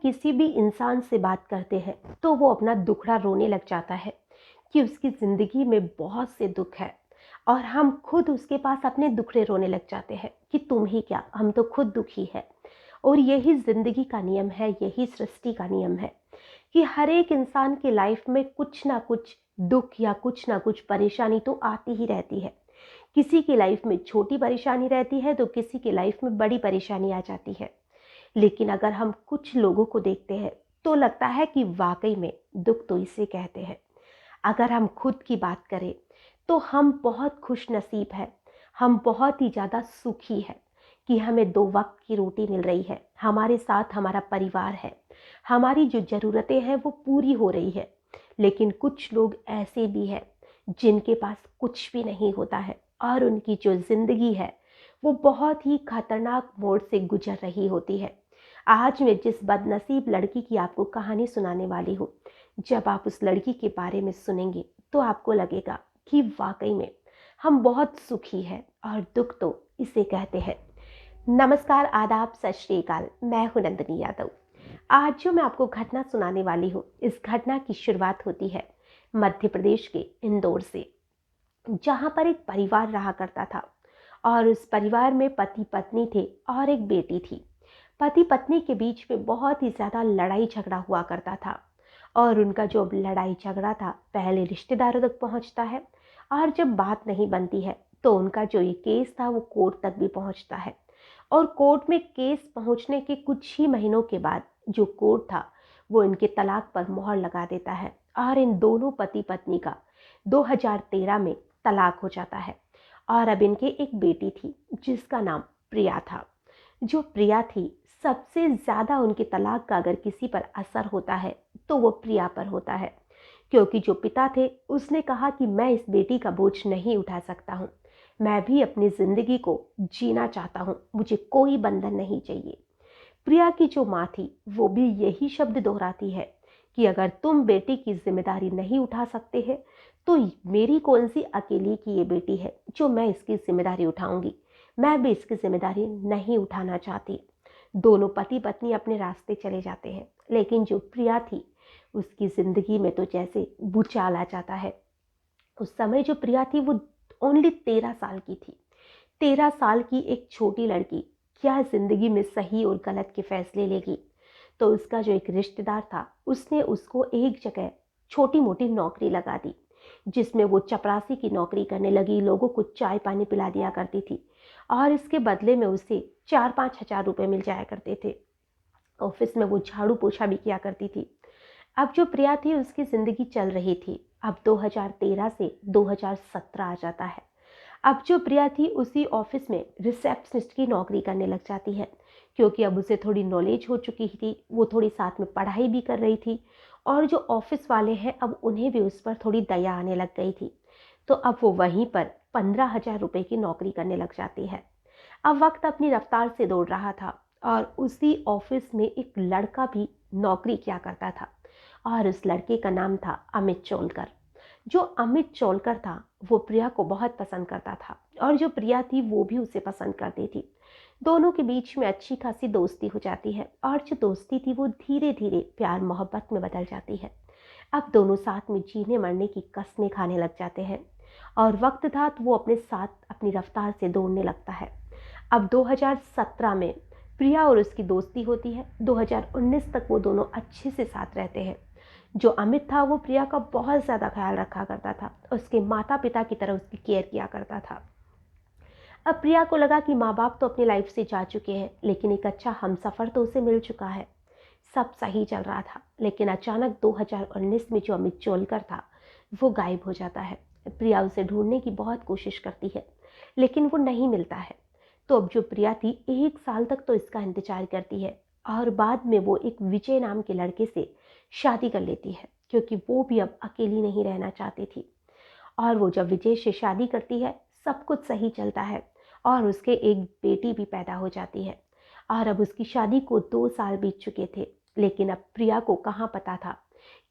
किसी भी इंसान से बात करते हैं तो वो अपना दुखड़ा रोने लग जाता है कि उसकी ज़िंदगी में बहुत से दुख है, और हम खुद उसके पास अपने दुखड़े रोने लग जाते हैं कि तुम ही क्या, हम तो खुद दुखी है। और यही ज़िंदगी का नियम है, यही सृष्टि का नियम है कि हर एक इंसान की लाइफ में कुछ ना कुछ दुख या कुछ ना कुछ परेशानी तो आती ही रहती है। किसी की लाइफ में छोटी परेशानी रहती है तो किसी की लाइफ में बड़ी परेशानी आ जाती है। लेकिन अगर हम कुछ लोगों को देखते हैं तो लगता है कि वाकई में दुख तो इसे कहते हैं। अगर हम खुद की बात करें तो हम बहुत खुश नसीब हैं, हम बहुत ही ज़्यादा सुखी हैं कि हमें 2 वक्त की रोटी मिल रही है, हमारे साथ हमारा परिवार है, हमारी जो ज़रूरतें हैं वो पूरी हो रही है। लेकिन कुछ लोग ऐसे भी हैं जिनके पास कुछ भी नहीं होता है और उनकी जो ज़िंदगी है वो बहुत ही खतरनाक मोड़ से गुजर रही होती है। आज मैं जिस बदनसीब लड़की की आपको कहानी सुनाने वाली हूँ, जब आप उस लड़की के बारे में सुनेंगे तो आपको लगेगा कि वाकई में हम बहुत सुखी हैं और दुख तो इसे कहते हैं। नमस्कार, आदाब, सत श्री अकाल। मैं हूं नंदिनी यादव। आज जो मैं आपको घटना सुनाने वाली हूँ, इस घटना की शुरुआत होती है मध्य प्रदेश के इंदौर से, जहाँ पर एक परिवार रहा करता था और उस परिवार में पति पत्नी थे और एक बेटी थी। पति पत्नी के बीच में बहुत ही ज़्यादा लड़ाई झगड़ा हुआ करता था और उनका जो लड़ाई झगड़ा था पहले रिश्तेदारों तक पहुंचता है, और जब बात नहीं बनती है तो उनका जो ये केस था वो कोर्ट तक भी पहुंचता है। और कोर्ट में केस पहुंचने के कुछ ही महीनों के बाद जो कोर्ट था वो इनके तलाक पर मोहर लगा देता है और इन दोनों पति पत्नी का 2013 में तलाक हो जाता है। और अब इनके एक बेटी थी जिसका नाम प्रिया था। जो प्रिया थी, सबसे ज़्यादा उनके तलाक का अगर किसी पर असर होता है तो वो प्रिया पर होता है, क्योंकि जो पिता थे उसने कहा कि मैं इस बेटी का बोझ नहीं उठा सकता हूँ, मैं भी अपनी ज़िंदगी को जीना चाहता हूँ, मुझे कोई बंधन नहीं चाहिए। प्रिया की जो माँ थी वो भी यही शब्द दोहराती है कि अगर तुम बेटी की जिम्मेदारी नहीं उठा सकते हैं तो मेरी कौन सी अकेली की ये बेटी है जो मैं इसकी जिम्मेदारी उठाऊंगी, मैं भी इसकी जिम्मेदारी नहीं उठाना चाहती। दोनों पति पत्नी अपने रास्ते चले जाते हैं, लेकिन जो प्रिया थी उसकी ज़िंदगी में तो जैसे भूचाल आ जाता है। उस समय जो प्रिया थी वो ओनली 13 साल की थी। 13 साल की एक छोटी लड़की क्या ज़िंदगी में सही और गलत के फैसले लेगी। तो उसका जो एक रिश्तेदार था उसने उसको एक जगह छोटी मोटी नौकरी लगा दी, जिसमें वो चपरासी की नौकरी करने लगी, लोगों को चाय पानी पिला दिया करती थी और इसके बदले में उसे 4-5 हज़ार रुपये मिल जाया करते थे। ऑफिस में वो झाड़ू पोछा भी किया करती थी। अब जो प्रिया थी उसकी ज़िंदगी चल रही थी। अब 2013 से 2017 आ जाता है। अब जो प्रिया थी उसी ऑफिस में रिसेप्शनिस्ट की नौकरी करने लग जाती है, क्योंकि अब उसे थोड़ी नॉलेज हो चुकी थी, वो थोड़ी साथ में पढ़ाई भी कर रही थी और जो ऑफिस वाले हैं अब उन्हें भी उस पर थोड़ी दया आने लग गई थी। तो अब वो वहीं पर 15 हज़ार रुपये की नौकरी करने लग जाती है। अब वक्त अपनी रफ्तार से दौड़ रहा था और उसी ऑफिस में एक लड़का भी नौकरी किया करता था और उस लड़के का नाम था अमित चोलकर। जो अमित चोलकर था वो प्रिया को बहुत पसंद करता था और जो प्रिया थी वो भी उसे पसंद करती थी। दोनों के बीच में अच्छी खासी दोस्ती हो जाती है और जो दोस्ती थी वो धीरे धीरे प्यार मोहब्बत में बदल जाती है। अब दोनों साथ में जीने मरने की कस्में खाने लग जाते हैं और वक्त था तो वो अपने साथ अपनी रफ्तार से दौड़ने लगता है। अब 2017 में प्रिया और उसकी दोस्ती होती है। 2019 तक वो दोनों अच्छे से साथ रहते हैं। जो अमित था वो प्रिया का बहुत ज़्यादा ख्याल रखा करता था, उसके माता पिता की तरह उसकी केयर किया करता था। अब प्रिया को लगा कि माँ बाप तो अपनी लाइफ से जा चुके हैं, लेकिन एक अच्छा हमसफ़र तो उसे मिल चुका है। सब सही चल रहा था, लेकिन अचानक 2019 में जो अमित चोलकर था वो गायब हो जाता है। प्रिया उसे ढूंढने की बहुत कोशिश करती है, लेकिन वो नहीं मिलता है। तो अब जो प्रिया थी 1 साल तक तो इसका इंतजार करती है और बाद में वो एक विजय नाम के लड़के से शादी कर लेती है, क्योंकि वो भी अब अकेली नहीं रहना चाहती थी। और वो जब विजय से शादी करती है सब कुछ सही चलता है और उसके एक बेटी भी पैदा हो जाती है। और अब उसकी शादी को 2 साल बीत चुके थे, लेकिन अब प्रिया को कहाँ पता था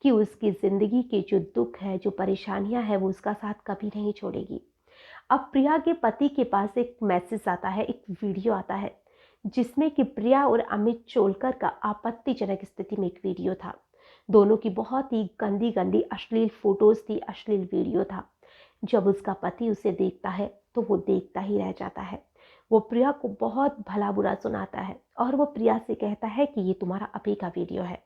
कि उसकी ज़िंदगी के जो दुख है, जो परेशानियां हैं, वो उसका साथ कभी नहीं छोड़ेगी। अब प्रिया के पति के पास एक मैसेज आता है, एक वीडियो आता है जिसमें कि प्रिया और अमित चोलकर का आपत्तिजनक स्थिति में एक वीडियो था। दोनों की बहुत ही गंदी गंदी अश्लील फोटोज थी, अश्लील वीडियो था। जब उसका पति उसे देखता है तो वो देखता ही रह जाता है। वो प्रिया को बहुत भला बुरा सुनाता है और वो प्रिया से कहता है कि ये तुम्हारा अभी का वीडियो है।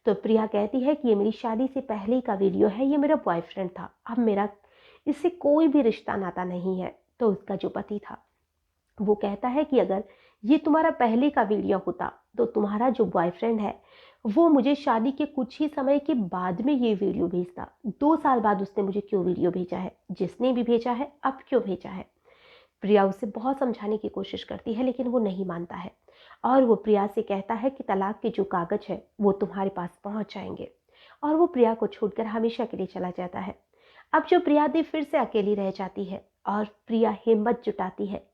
तो प्रिया कहती है कि ये मेरी शादी से पहले का वीडियो है, ये मेरा बॉयफ्रेंड था, अब मेरा इससे कोई भी रिश्ता नाता नहीं है। तो उसका जो पति था वो कहता है कि अगर ये तुम्हारा पहले का वीडियो होता तो तुम्हारा जो बॉयफ्रेंड है वो मुझे शादी के कुछ ही समय के बाद में ये वीडियो भेजता। 2 साल बाद उसने मुझे क्यों वीडियो भेजा है? जिसने भी भेजा है अब क्यों भेजा है? प्रिया उसे बहुत समझाने की कोशिश करती है लेकिन वो नहीं मानता है और वो प्रिया से कहता है कि तलाक के जो कागज है वो तुम्हारे पास पहुंच जाएंगे। और वो प्रिया को छोड़कर हमेशा के लिए चला जाता है। अब जो प्रिया दी फिर से अकेली रह जाती है और प्रिया हिम्मत जुटाती है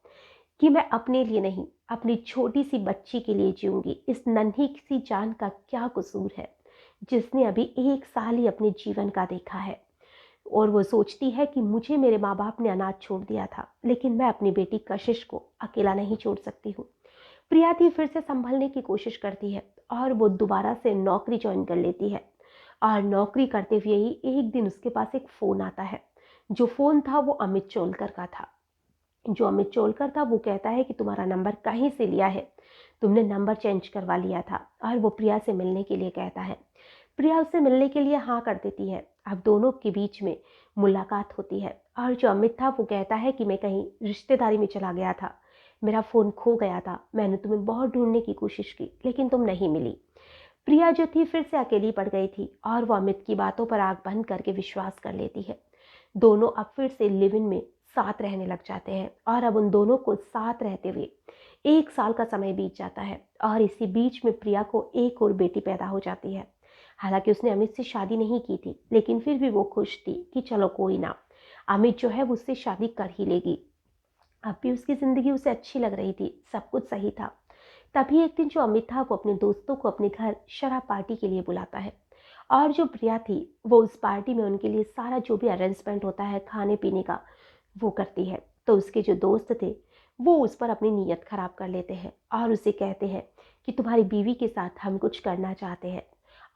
कि मैं अपने लिए नहीं, अपनी छोटी सी बच्ची के लिए जीऊंगी। इस नन्ही सी जान का क्या कसूर है जिसने अभी 1 साल ही अपने जीवन का देखा है। और वो सोचती है कि मुझे मेरे माँ बाप ने अनाथ छोड़ दिया था लेकिन मैं अपनी बेटी कशिश को अकेला नहीं छोड़ सकती हूँ। प्रिया थी फिर से संभलने की कोशिश करती है और वो दोबारा से नौकरी ज्वाइन कर लेती है। और नौकरी करते हुए ही एक दिन उसके पास एक फ़ोन आता है। जो फ़ोन था वो अमित चोलकर का था। जो अमित चोलकर था वो कहता है कि तुम्हारा नंबर कहीं से लिया है, तुमने नंबर चेंज करवा लिया था। और वो प्रिया से मिलने के लिए कहता है। प्रिया उससे मिलने के लिए हाँ कर देती है। अब दोनों के बीच में मुलाकात होती है और जो अमित था वो कहता है कि मैं कहीं रिश्तेदारी में चला गया था, मेरा फ़ोन खो गया था, मैंने तुम्हें बहुत ढूंढने की कोशिश की लेकिन तुम नहीं मिली। प्रिया जो थी फिर से अकेली पड़ गई थी और वो अमित की बातों पर आंख बंद करके विश्वास कर लेती है। दोनों अब फिर से लिव इन में साथ रहने लग जाते हैं और अब उन दोनों को साथ रहते हुए 1 साल का समय बीत जाता है और इसी बीच में प्रिया को एक और बेटी पैदा हो जाती है। हालांकि उसने अमित से शादी नहीं की थी लेकिन फिर भी वो खुश थी कि चलो कोई ना, अमित जो है वो उससे शादी कर ही लेगी। अब भी उसकी ज़िंदगी उसे अच्छी लग रही थी, सब कुछ सही था। तभी एक दिन जो अमित था वो अपने दोस्तों को अपने घर शराब पार्टी के लिए बुलाता है और जो प्रिया थी वो उस पार्टी में उनके लिए सारा जो भी अरेंजमेंट होता है खाने पीने का वो करती है। तो उसके जो दोस्त थे वो उस पर अपनी नीयत खराब कर लेते हैं और उसे कहते हैं कि तुम्हारी बीवी के साथ हम कुछ करना चाहते हैं।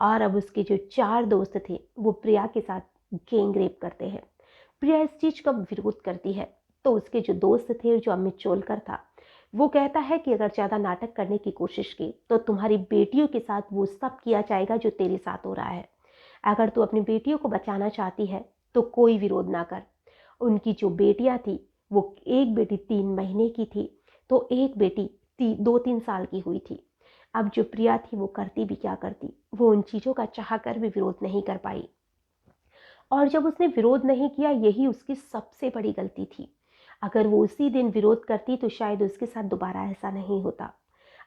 और अब उसके जो 4 दोस्त थे वो प्रिया के साथ गैंग रेप करते हैं। प्रिया इस चीज़ का विरोध करती है। तो उसके जो दोस्त थे जो अमित चोलकर था वो कहता है कि अगर ज़्यादा नाटक करने की कोशिश की तो तुम्हारी बेटियों के साथ वो सब किया जाएगा जो तेरे साथ हो रहा है। अगर तू अपनी बेटियों को बचाना चाहती है तो कोई विरोध ना कर। उनकी जो बेटियां थी वो एक बेटी 3 महीने की थी तो एक बेटी 2-3 साल की हुई थी। अब जो प्रिया थी वो करती भी क्या करती, वो उन चीज़ों का चाह कर भी विरोध नहीं कर पाई। और जब उसने विरोध नहीं किया यही उसकी सबसे बड़ी गलती थी। अगर वो उसी दिन विरोध करती तो शायद उसके साथ दोबारा ऐसा नहीं होता।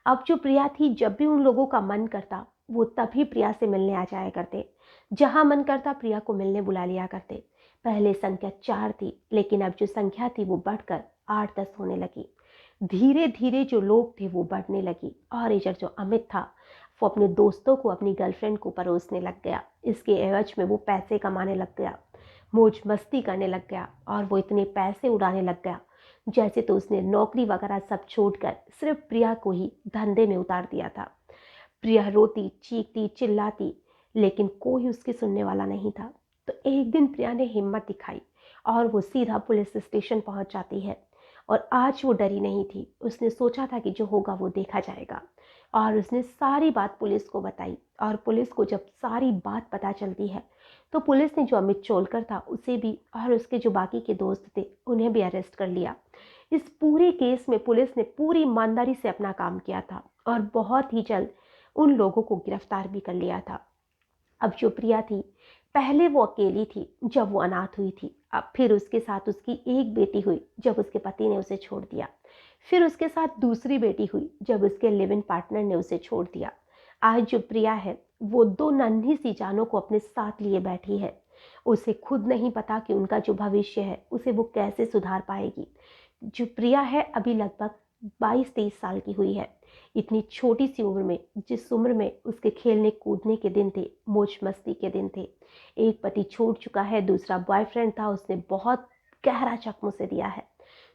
अब जो प्रिया थी जब भी उन लोगों का मन करता वो तभी प्रिया से मिलने आ जाया करते। जहाँ मन करता प्रिया को मिलने बुला लिया करते। पहले संख्या 4 थी लेकिन अब जो संख्या थी वो बढ़कर 8-10 होने लगी। धीरे धीरे जो लोग थे वो बढ़ने लगी और इधर जो अमित था वो अपने दोस्तों को अपनी गर्लफ्रेंड को परोसने लग गया। इसके एवज में वो पैसे कमाने लग गया, मौज मस्ती करने लग गया और वो इतने पैसे उड़ाने लग गया जैसे तो उसने नौकरी वगैरह सब छोड़कर सिर्फ प्रिया को ही धंधे में उतार दिया था। प्रिया रोती चीखती चिल्लाती लेकिन कोई उसकी सुनने वाला नहीं था। तो एक दिन प्रिया ने हिम्मत दिखाई और वो सीधा पुलिस स्टेशन पहुंच जाती है। और आज वो डरी नहीं थी, उसने सोचा था कि जो होगा वो देखा जाएगा। और उसने सारी बात पुलिस को बताई और पुलिस को जब सारी बात पता चलती है तो पुलिस ने जो अमित चोलकर था उसे भी और उसके जो बाकी के दोस्त थे उन्हें भी अरेस्ट कर लिया। इस पूरे केस में पुलिस ने पूरी ईमानदारी से अपना काम किया था और बहुत ही जल्द उन लोगों को गिरफ्तार भी कर लिया था। अब जो प्रिया थी पहले वो अकेली थी जब वो अनाथ हुई थी, अब फिर उसके साथ उसकी एक बेटी हुई जब उसके पति ने उसे छोड़ दिया, फिर उसके साथ दूसरी बेटी हुई जब उसके लिव इन पार्टनर ने उसे छोड़ दिया। आज जो प्रिया है वो 2 नन्ही सी जानों को अपने साथ लिए बैठी है। उसे खुद नहीं पता कि उनका जो भविष्य है उसे वो कैसे सुधार पाएगी। जो प्रिया है अभी लगभग 22-23 साल की हुई है। इतनी छोटी सी उम्र में, जिस उम्र में उसके खेलने कूदने के दिन थे, मौज मस्ती के दिन थे। एक पति छोड़ चुका है, दूसरा बॉयफ्रेंड था उसने बहुत गहरा जख्म उसे दिया है।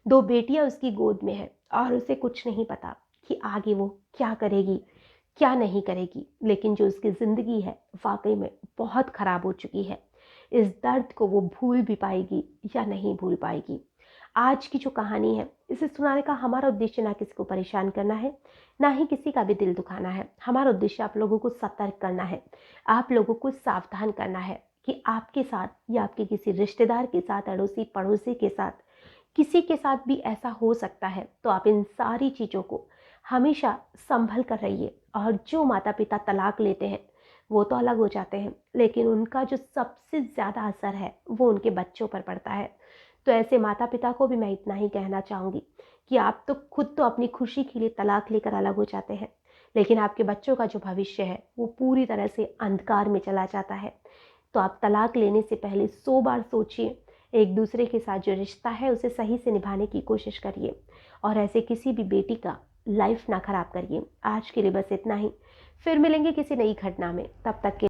2 बेटियां उसकी गोद में है और उसे कुछ नहीं पता कि आगे वो क्या करेगी, क्या नहीं करेगी, लेकिन जो उसकी ज़िंदगी है वाक़ई में बहुत ख़राब हो चुकी है। इस दर्द को वो भूल भी पाएगी या नहीं भूल पाएगी। आज की जो कहानी है, इसे सुनाने का हमारा उद्देश्य ना किसी को परेशान करना है, ना ही किसी का भी दिल दुखाना है। हमारा उद्देश्य आप लोगों को सतर्क करना है, आप लोगों को सावधान करना है कि आपके साथ या आपके किसी रिश्तेदार के साथ, अड़ोसी-पड़ोसी के साथ, किसी के साथ भी ऐसा हो सकता है। तो आप इन सारी चीज़ों को हमेशा संभल कर रहिए। और जो माता-पिता तलाक लेते हैं, वो तो अलग हो जाते हैं, लेकिन उनका जो सबसे ज़्यादा असर है, वो उनके बच्चों पर पड़ता है। तो ऐसे माता-पिता को भी मैं इतना ही कहना चाहूँगी कि आप तो खुद तो अपनी खुशी के लिए तलाक लेकर अलग हो जाते हैं, लेकिन आपके बच्चों का जो भविष्य है, वो पूरी तरह से अंधकार में चला जाता है। तो आप तलाक लेने से पहले 100 बार सोचिए, एक दूसरे के साथ जो रिश्ता है उसे सही से निभाने की कोशिश करिए और ऐसे किसी भी बेटी का लाइफ ना ख़राब करिए। आज के लिए बस इतना ही, फिर मिलेंगे किसी नई घटना में, तब तक के